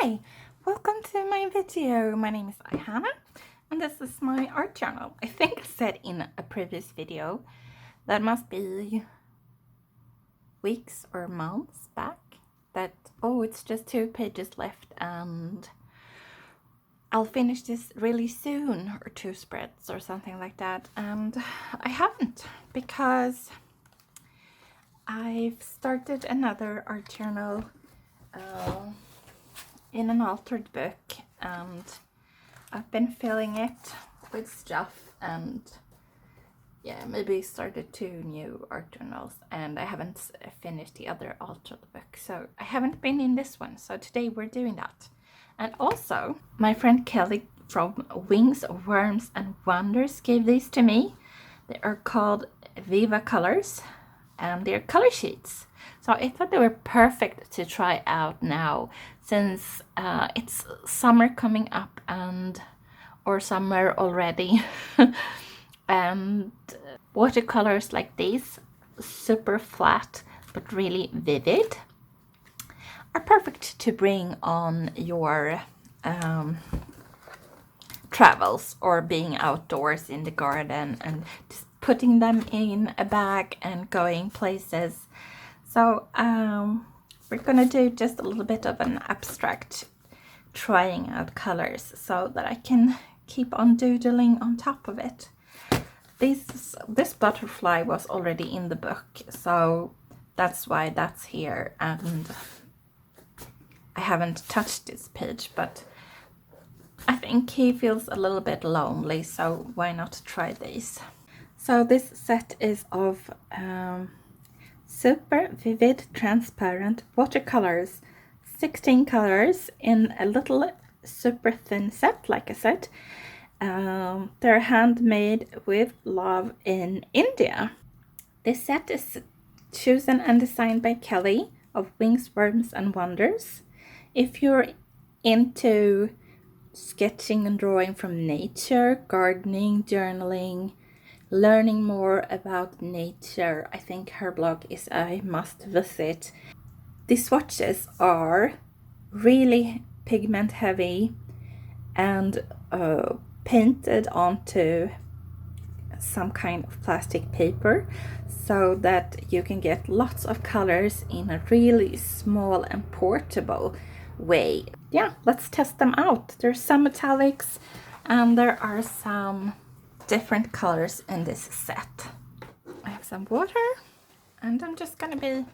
Hi, welcome to my video. My name is Ihana and this is my art journal. I think I said in a previous video, that must be weeks or months back, that it's just 2 pages left and I'll finish this really soon, or 2 spreads or something like that, and I haven't because I've started another art journal in an altered book, and I've been filling it with stuff, and yeah, maybe started 2 new art journals, and I haven't finished the other altered book, so I haven't been in this one, so today we're doing that. And also my friend Kelly from Wings, Worms and Wonders gave these to me. They are called Viva Colors and they're color sheets. So I thought they were perfect to try out now, since it's summer coming up, or summer already. And watercolors like these, super flat but really vivid, are perfect to bring on your travels or being outdoors in the garden and just putting them in a bag and going places. So we're gonna do just a little bit of an abstract trying out colors so that I can keep on doodling on top of it. This butterfly was already in the book, so that's why that's here, and I haven't touched this page, but I think he feels a little bit lonely, so why not try these? So this set is of super vivid transparent watercolors, 16 colors in a little super thin set, like I said. They're handmade with love in India. This set is chosen and designed by Kelly of Wings, Worms and Wonders. If you're into sketching and drawing from nature, gardening, journaling, learning more about nature, I think her blog is a must visit. The swatches are really pigment heavy and painted onto some kind of plastic paper, so that you can get lots of colors in a really small and portable way. Yeah, let's test them out. There's some metallics and there are some different colors in this set. I have some water and I'm just gonna be,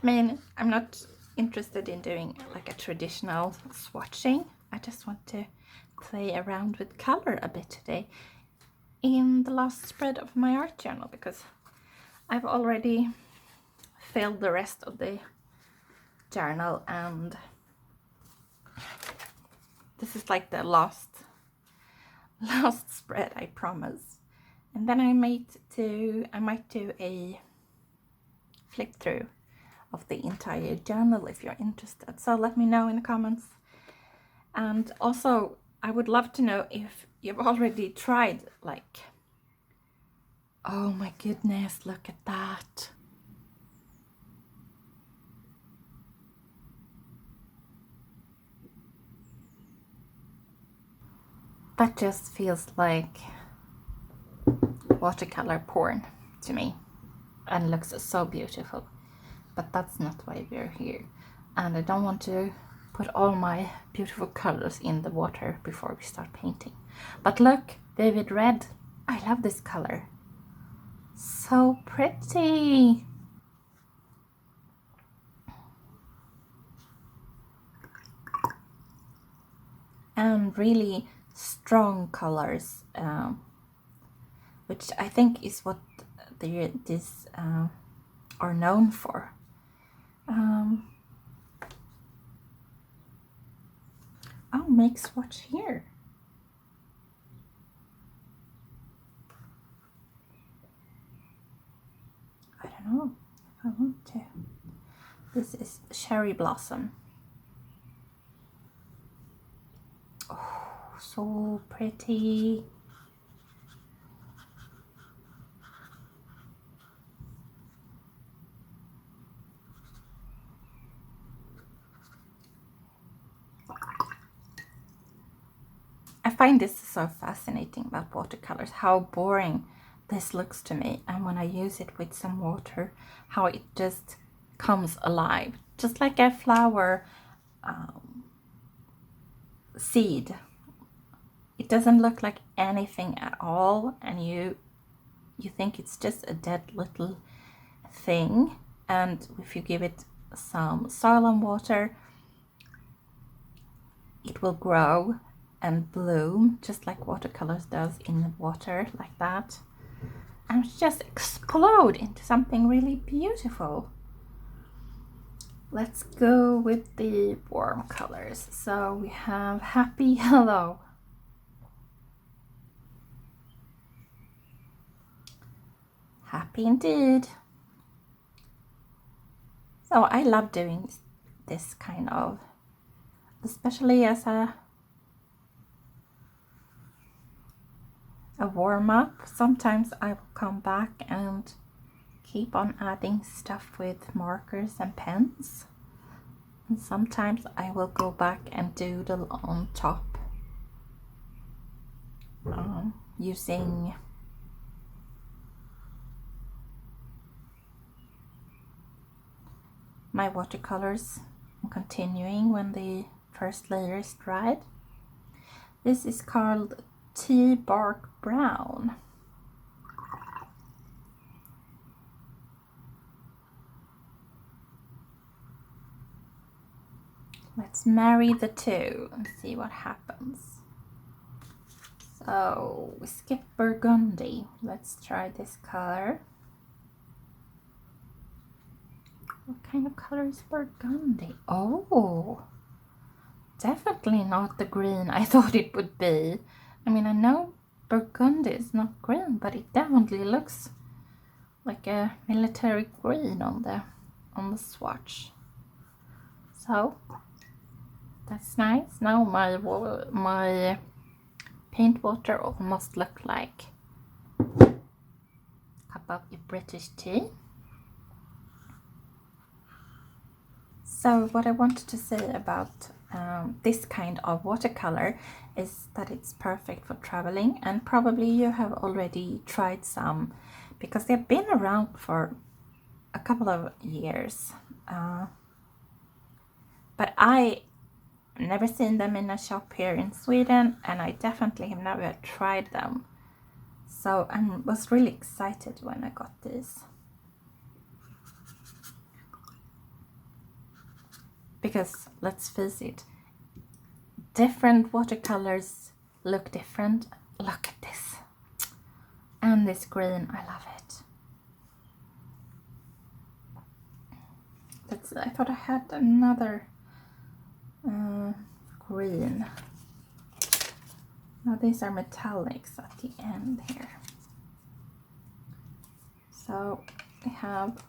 I'm not interested in doing like a traditional swatching. I just want to play around with color a bit today in the last spread of my art journal, because I've already filled the rest of the journal and this is like the last spread, I promise. And then I might do a flick through of the entire journal if you're interested. So let me know in the comments. And also I would love to know if you've already tried, like, oh my goodness, look at that. That just feels like watercolor porn to me and looks so beautiful. But that's not why we're here. And I don't want to put all my beautiful colors in the water before we start painting. But look, vivid red. I love this color. So pretty. And really strong colors, which I think is what these are known for. Make swatch here. I don't know if I want to. This is Cherry Blossom. Oh, so pretty. find this so fascinating about watercolors, how boring this looks to me, and when I use it with some water, how it just comes alive, just like a flower seed. It doesn't look like anything at all, and you think it's just a dead little thing, and if you give it some soil and water, it will grow and bloom just like watercolors does in the water, like that, and just explode into something really beautiful. Let's go with the warm colors. So we have Happy Yellow. Happy indeed. So I love doing this kind of, especially as a warm-up. Sometimes I will come back and keep on adding stuff with markers and pens, and sometimes I will go back and doodle on top using my watercolors and continuing when the first layer is dried. This is called Tea Bark Brown. Let's marry the two and see what happens. So we skip burgundy. Let's try this color. What kind of color is burgundy? Oh, definitely not the green I thought it would be. I mean, I know burgundy is not green, but it definitely looks like a military green on the swatch. So that's nice. Now my paint water almost look like a cup of British tea. So what I wanted to say about this kind of watercolor is that it's perfect for traveling, and probably you have already tried some because they've been around for a couple of years, but I never seen them in a shop here in Sweden, and I definitely have never tried them, so I was really excited when I got these. Because let's face it, different watercolors look different. Look at this. And this green, I love it. I thought I had another green. Now these are metallics at the end here. So we have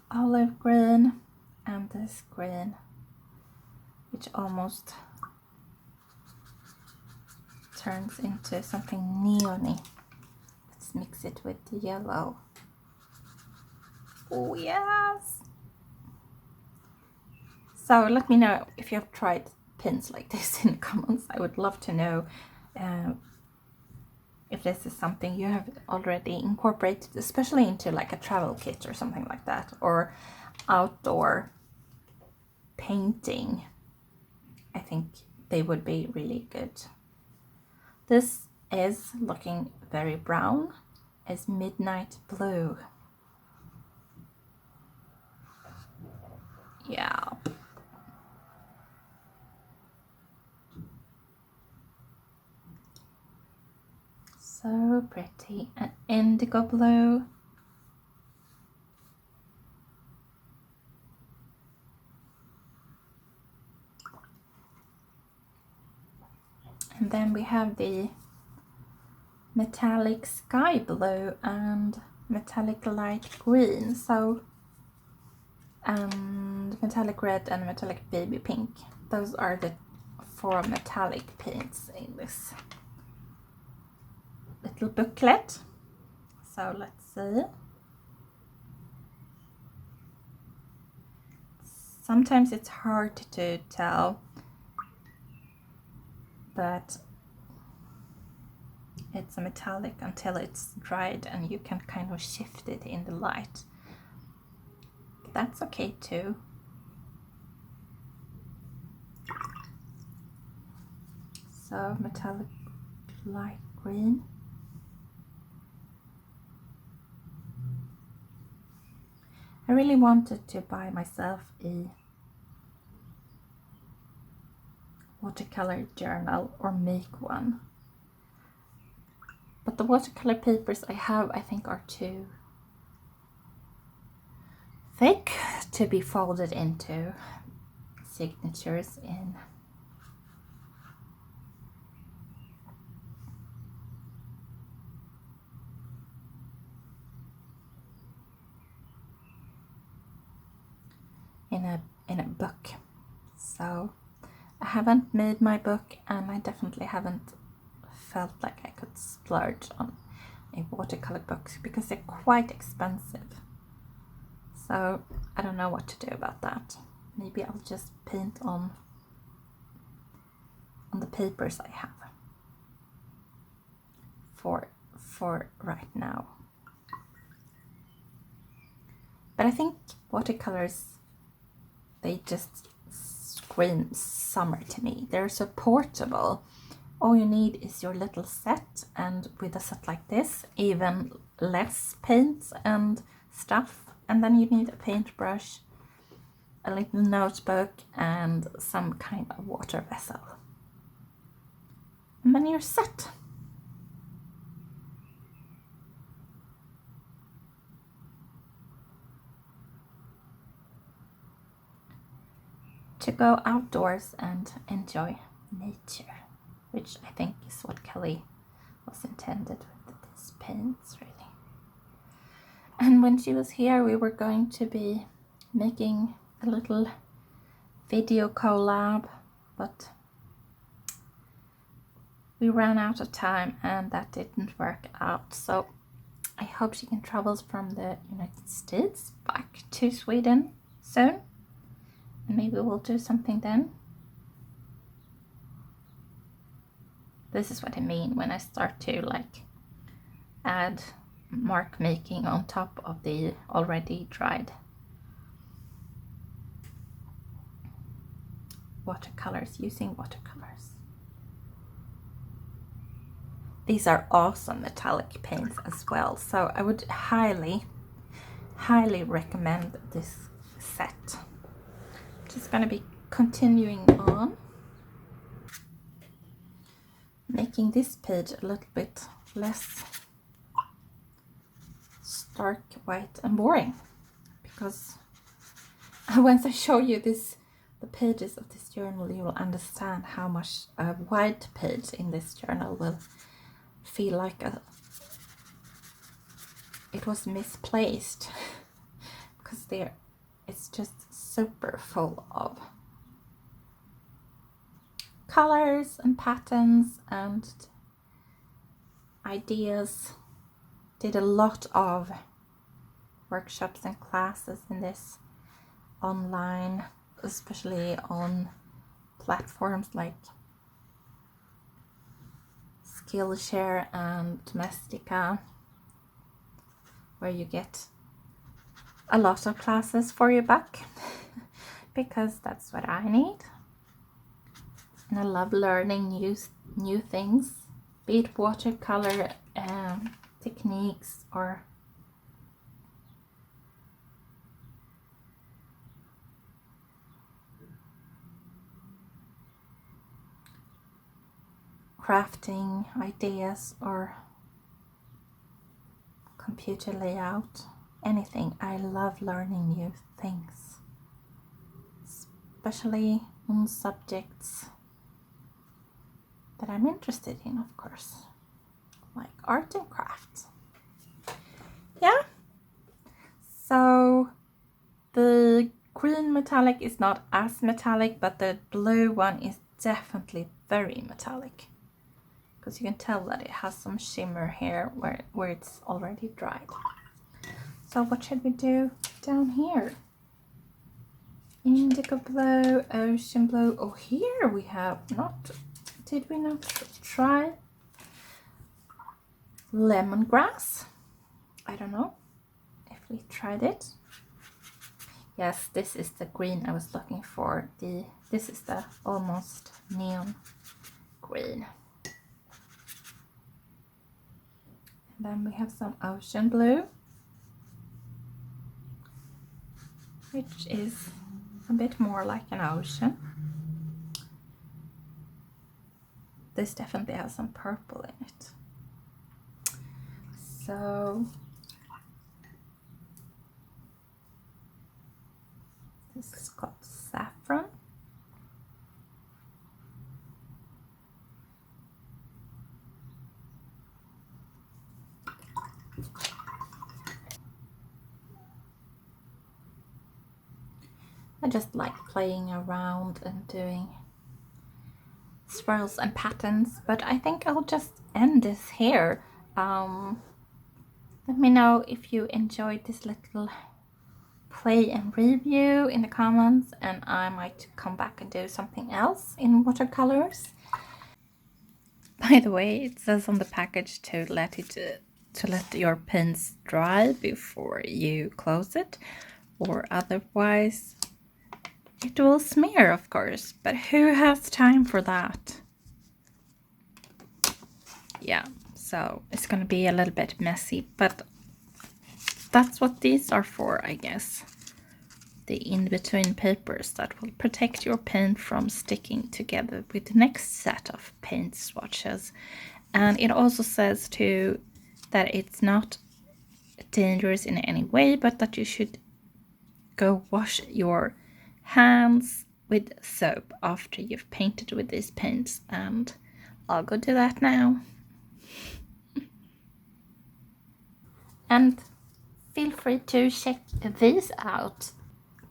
olive green and this green, which almost turns into something neony. Let's mix it with the yellow. Oh yes! So let me know if you have tried pins like this in the comments. I would love to know if this is something you have already incorporated, especially into like a travel kit or something like that, or outdoor painting. I think they would be really good. This is looking very brown. It's midnight blue. Yeah. So pretty. An indigo blue. And then we have the metallic sky blue and metallic light green. So, and metallic red and metallic baby pink. Those are the 4 metallic paints in this little booklet. So let's see. Sometimes it's hard to tell that it's a metallic until it's dried and you can kind of shift it in the light. That's okay too. So metallic light green. I really wanted to buy myself a watercolor journal or make one. But the watercolor papers I have, I think, are too thick to be folded into signatures in. In a book. So I haven't made my book, and I definitely haven't felt like I could splurge on a watercolor book because they're quite expensive. So I don't know what to do about that. Maybe I'll just paint on the papers I have for right now. But I think watercolors, they just scream summer to me. They're so portable. All you need is your little set, and with a set like this, even less paints and stuff. And then you need a paintbrush, a little notebook, and some kind of water vessel. And then you're set. To go outdoors and enjoy nature, which I think is what Kelly was intended with these paints, really. And when she was here, we were going to be making a little video collab, but we ran out of time and that didn't work out. So I hope she can travel from the United States back to Sweden soon. And maybe we'll do something then. This is what I mean when I start to like add mark making on top of the already dried watercolors, using watercolors. These are awesome metallic paints as well, so I would highly recommend this set. Just going to be continuing on making this page a little bit less stark white and boring, because once I show you this, the pages of this journal, you will understand how much a white page in this journal will feel like it was misplaced, because it's just super full of colors and patterns and ideas. Did a lot of workshops and classes in this online, especially on platforms like Skillshare and Domestika, where you get a lot of classes for your buck, because that's what I need. And I love learning new things, be it watercolor techniques or crafting ideas or computer layout, anything. I love learning new things, especially on subjects that I'm interested in, of course, like art and crafts. Yeah, so the green metallic is not as metallic, but the blue one is definitely very metallic, because you can tell that it has some shimmer here where it's already dried. So what should we do down here? Indigo blue, ocean blue. Oh, here we have not Did we not try lemongrass? I don't know if we tried it. Yes, this is the green I was looking for. This is the almost neon green. And then we have some ocean blue, which is a bit more like an ocean. This definitely has some purple in it. So this is called saffron. I just like playing around and doing swirls and patterns, but I think I'll just end this here. Let me know if you enjoyed this little play and review in the comments, and I might come back and do something else in watercolors. By the way, it says on the package to let your pens dry before you close it, or otherwise it will smear, of course, but who has time for that? Yeah, so it's gonna be a little bit messy, but that's what these are for, I guess. The in-between papers that will protect your pen from sticking together with the next set of paint swatches. And it also says too that it's not dangerous in any way, but that you should go wash your hands with soap after you've painted with these paints, and I'll go do that now. And feel free to check these out,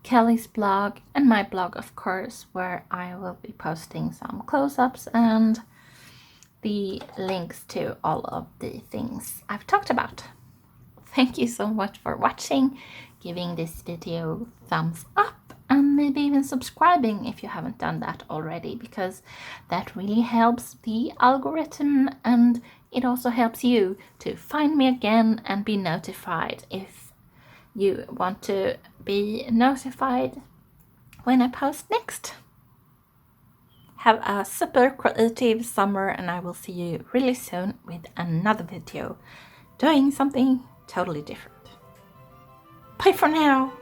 Kelly's blog and my blog, of course, where I will be posting some close-ups and the links to all of the things I've talked about. Thank you so much for watching, giving this video thumbs up, and maybe even subscribing if you haven't done that already, because that really helps the algorithm, and it also helps you to find me again and be notified if you want to be notified when I post next. Have a super creative summer, and I will see you really soon with another video doing something totally different. Bye for now.